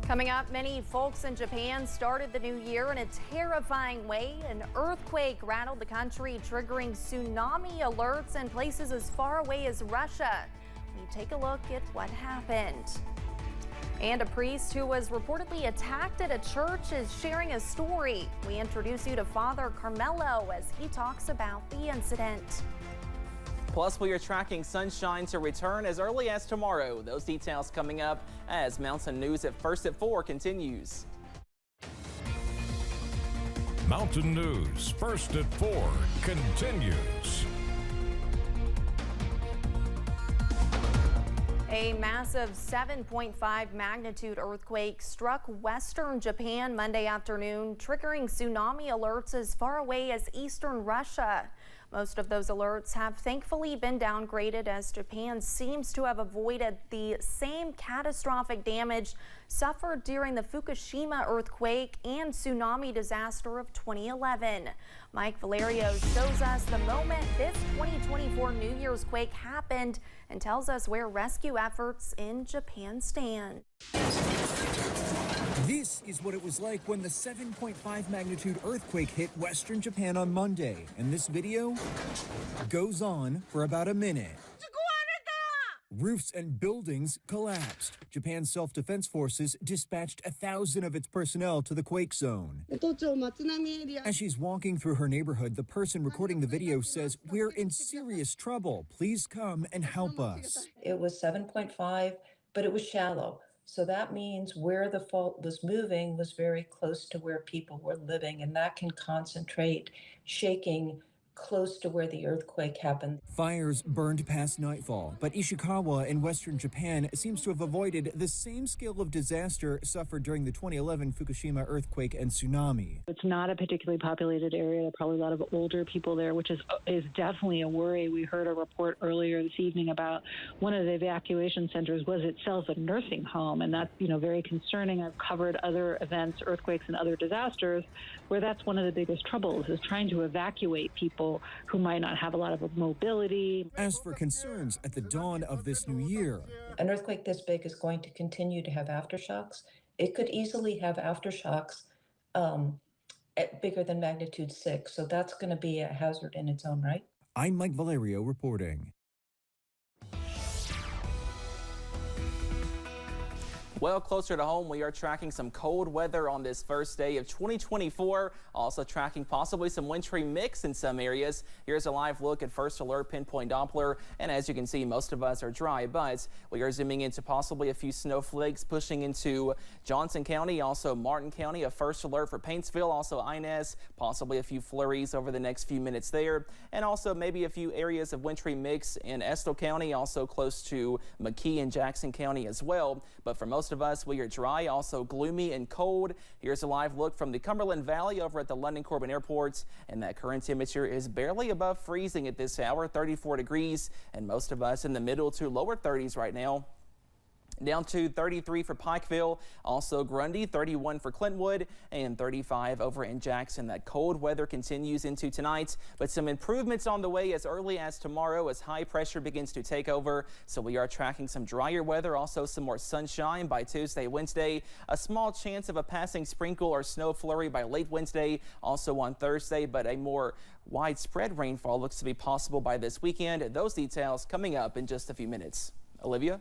Coming up, many folks in Japan started the new year in a terrifying way. An earthquake rattled the country, triggering tsunami alerts in places as far away as Russia. We take a look at what happened. And a priest who was reportedly attacked at a church is sharing a story. We introduce you to Father Carmelo as he talks about the incident. Plus, we are tracking sunshine to return as early as tomorrow. Those details coming up as Mountain News at First at 4 continues. Mountain News First at 4 continues. A massive 7.5 magnitude earthquake struck western Japan Monday afternoon, triggering tsunami alerts as far away as eastern Russia. Most of those alerts have thankfully been downgraded as Japan seems to have avoided the same catastrophic damage suffered during the Fukushima earthquake and tsunami disaster of 2011. Mike Valerio shows us the moment this 2024 New Year's quake happened and tells us where rescue efforts in Japan stand. This is what it was like when the 7.5 magnitude earthquake hit western Japan on Monday, and this video goes on for about a minute. Roofs and buildings collapsed. Japan's self-defense forces dispatched 1,000 of its personnel to the quake zone. As she's walking through her neighborhood, the person recording the video says, "We're in serious trouble. Please come and help us." It was 7.5, but it was shallow. So that means where the fault was moving was very close to where people were living, and that can concentrate shaking close to where the earthquake happened. Fires burned past nightfall, but Ishikawa in western Japan seems to have avoided the same scale of disaster suffered during the 2011 Fukushima earthquake and tsunami. It's not a particularly populated area. There are probably a lot of older people there, which is definitely a worry. We heard a report earlier this evening about one of the evacuation centers was itself a nursing home, and that's very concerning. I've covered other events, earthquakes and other disasters, where that's one of the biggest troubles is trying to evacuate people who might not have a lot of mobility. As for concerns at the dawn of this new year, an earthquake this big is going to continue to have aftershocks. It could easily have aftershocks at bigger than magnitude 6, so that's going to be a hazard in its own right. I'm Mike Valerio reporting. Well, closer to home, we are tracking some cold weather on this first day of 2024. Also tracking possibly some wintry mix in some areas. Here's a live look at First Alert Pinpoint Doppler. And as you can see, most of us are dry, but we are zooming into possibly a few snowflakes pushing into Johnson County, also Martin County. A First Alert for Paintsville, also Inez, possibly a few flurries over the next few minutes there. And also maybe a few areas of wintry mix in Estill County, also close to McKee and Jackson County as well. But for most of us, we are dry, also gloomy and cold. Here's a live look from the Cumberland Valley over at the London Corbin Airport, and that current temperature is barely above freezing at this hour, 34 degrees, and most of us in the middle to lower 30s right now. Down to 33 for Pikeville, also Grundy, 31 for Clintwood, and 35 over in Jackson. That cold weather continues into tonight, but some improvements on the way as early as tomorrow as high pressure begins to take over. So we are tracking some drier weather, also some more sunshine by Tuesday, Wednesday. A small chance of a passing sprinkle or snow flurry by late Wednesday, also on Thursday, but a more widespread rainfall looks to be possible by this weekend. Those details coming up in just a few minutes. Olivia?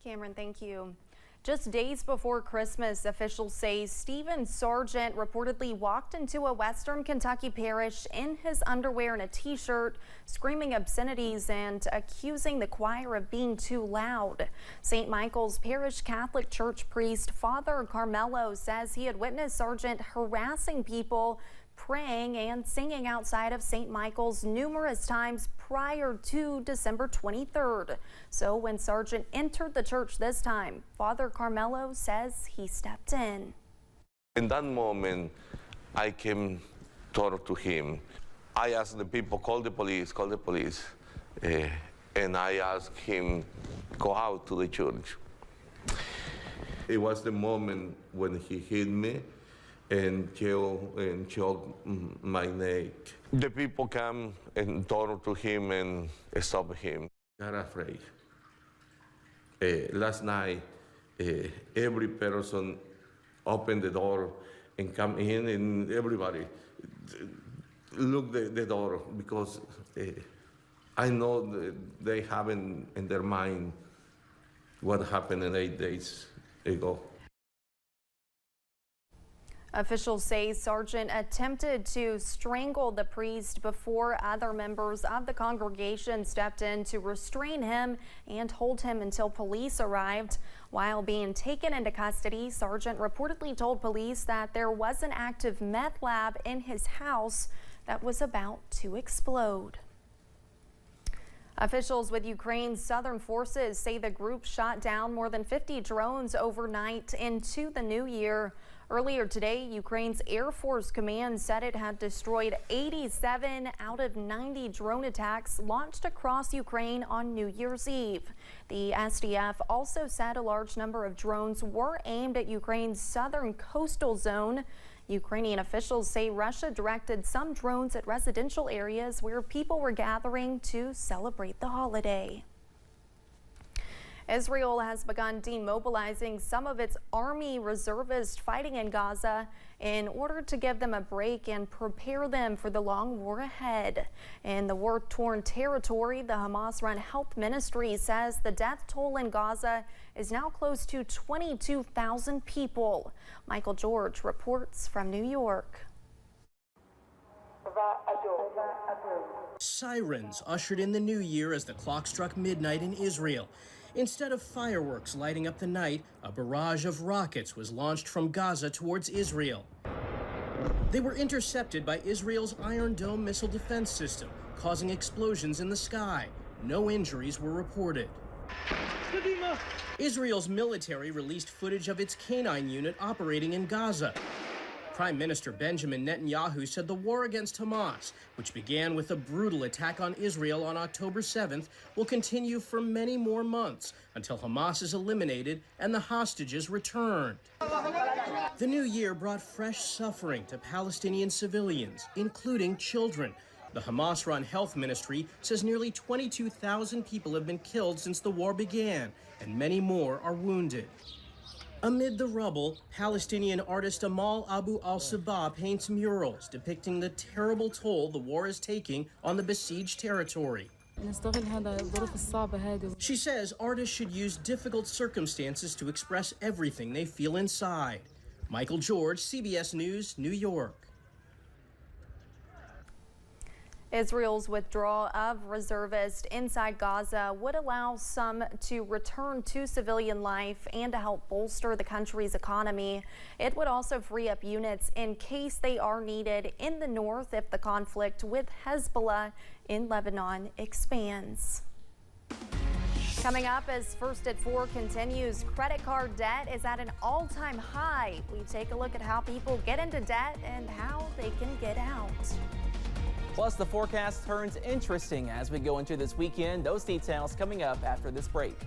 Cameron, thank you. Just days before Christmas, officials say Stephen Sargent reportedly walked into a western Kentucky parish in his underwear and a t-shirt, screaming obscenities and accusing the choir of being too loud. St. Michael's Parish Catholic Church priest Father Carmelo says he had witnessed Sargent harassing people praying and singing outside of St. Michael's numerous times prior to December 23rd. So when Sargent entered the church this time, Father Carmelo says he stepped in. In that moment, I came toward to him. I asked the people, call the police, and I asked him, go out to the church. It was the moment when he hit me and choked my neck. The people come and talk to him and stop him. Got afraid. Last night, every person open the door and come in, and everybody look the door, because I know that they have in their mind what happened in 8 days ago. Officials say Sargent attempted to strangle the priest before other members of the congregation stepped in to restrain him and hold him until police arrived. While being taken into custody, Sargent reportedly told police that there was an active meth lab in his house that was about to explode. Officials with Ukraine's southern forces say the group shot down more than 50 drones overnight into the new year. Earlier today, Ukraine's Air Force Command said it had destroyed 87 out of 90 drone attacks launched across Ukraine on New Year's Eve. The SDF also said a large number of drones were aimed at Ukraine's southern coastal zone. Ukrainian officials say Russia directed some drones at residential areas where people were gathering to celebrate the holiday. Israel has begun demobilizing some of its army reservists fighting in Gaza in order to give them a break and prepare them for the long war ahead. In the war-torn territory, the Hamas-run Health Ministry says the death toll in Gaza is now close to 22,000 people. Michael George reports from New York. Sirens ushered in the new year as the clock struck midnight in Israel. Instead of fireworks lighting up the night, a barrage of rockets was launched from Gaza towards Israel. They were intercepted by Israel's Iron Dome missile defense system, causing explosions in the sky. No injuries were reported. Israel's military released footage of its canine unit operating in Gaza. Prime Minister Benjamin Netanyahu said the war against Hamas, which began with a brutal attack on Israel on October 7th, will continue for many more months until Hamas is eliminated and the hostages returned. The new year brought fresh suffering to Palestinian civilians, including children. The Hamas-run Health Ministry says nearly 22,000 people have been killed since the war began, and many more are wounded. Amid the rubble, Palestinian artist Amal Abu al-Sabah paints murals depicting the terrible toll the war is taking on the besieged territory. She says artists should use difficult circumstances to express everything they feel inside. Michael George, CBS News, New York. Israel's withdrawal of reservists inside Gaza would allow some to return to civilian life and to help bolster the country's economy. It would also free up units in case they are needed in the north if the conflict with Hezbollah in Lebanon expands. Coming up as First at 4 continues, credit card debt is at an all-time high. We take a look at how people get into debt and how they can get out. Plus, the forecast turns interesting as we go into this weekend. Those details coming up after this break.